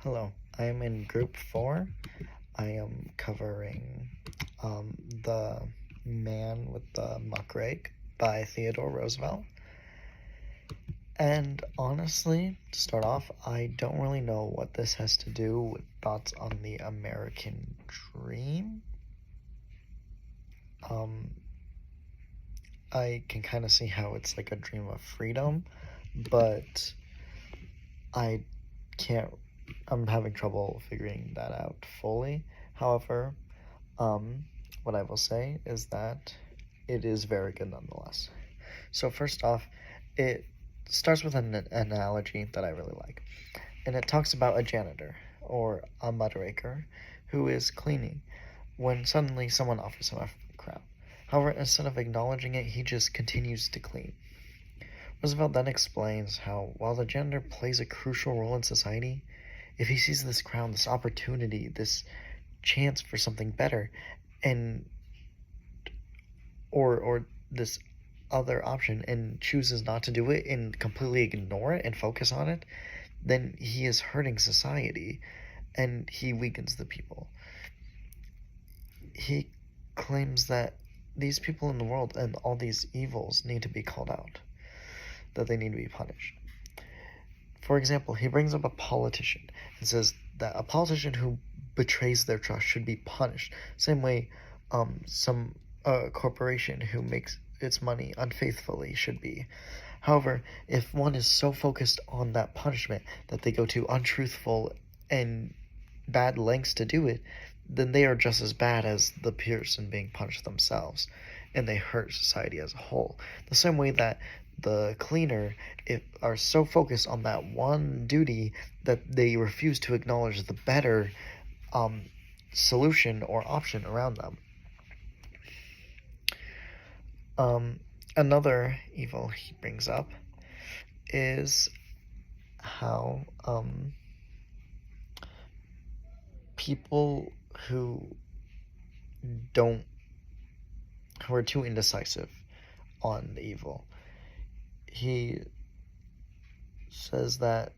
Hello, I am in group 4. I am covering The Man with the Muckrake by Theodore Roosevelt. And honestly, to start off, I don't really know what this has to do with thoughts on the American dream. I can kind of see how it's like a dream of freedom, but I can't, I'm having trouble figuring that out fully. However, what I will say is that it is very good nonetheless. So first off, it starts with an analogy that I really like, and it talks about a janitor or a mudraker who is cleaning when suddenly someone offers him a crown. However, instead of acknowledging it, he just continues to clean. Roosevelt then explains how, while the janitor plays a crucial role in society, if he sees this crown, this opportunity, this chance for something better, and or this other option and chooses not to do it and completely ignore it and focus on it, then he is hurting society and he weakens the people. He claims that these people in the world and all these evils need to be called out, that they need to be punished. For example, he brings up a politician and says that a politician who betrays their trust should be punished. Same way, some corporation who makes its money unfaithfully should be. However, if one is so focused on that punishment that they go to untruthful and bad lengths to do it, then they are just as bad as the person being punished themselves, and they hurt society as a whole. The same way that the cleaner are so focused on that one duty that they refuse to acknowledge the better solution or option around them. Another evil he brings up is how people who are too indecisive on the evil. He says that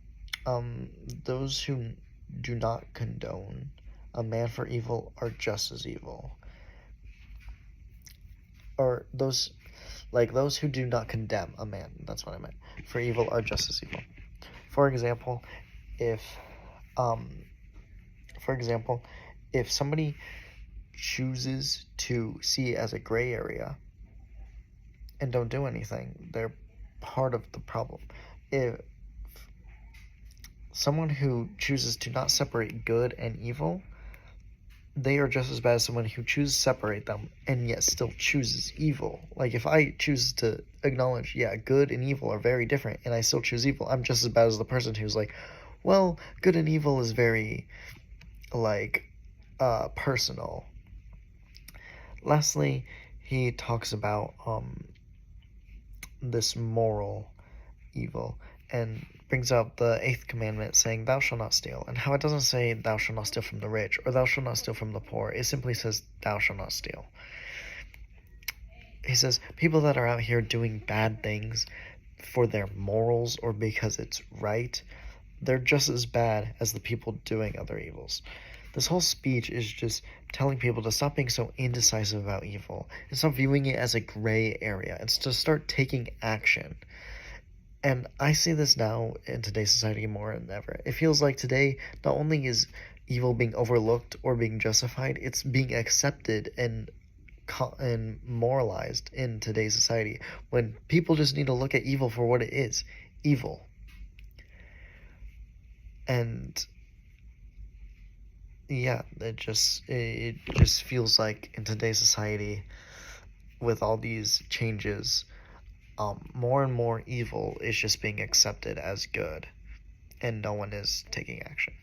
those who do not condone a man for evil are just as evil. Or those who do not condemn a man, that's what I meant, for evil are just as evil. For example, if somebody chooses to see it as a gray area and don't do anything, they're part of the problem. If someone who chooses to not separate good and evil, they are just as bad as someone who chooses to separate them and yet still chooses evil. Like, if I choose to acknowledge, yeah, good and evil are very different, and I still choose evil, I'm just as bad as the person who's like, well, good and evil is very, personal. Lastly, he talks about this moral evil and brings up the 8th commandment saying, thou shalt not steal, and how it doesn't say thou shalt not steal from the rich or thou shalt not steal from the poor. It simply says thou shalt not steal. He says people that are out here doing bad things for their morals or because it's right, they're just as bad as the people doing other evils. This whole speech is just telling people to stop being so indecisive about evil and stop viewing it as a gray area and to start taking action. And I see this now in today's society more than ever. It feels like today, not only is evil being overlooked or being justified, it's being accepted and moralized in today's society, when people just need to look at evil for what it is, evil. And yeah, it just feels like in today's society, with all these changes, more and more evil is just being accepted as good, and no one is taking action.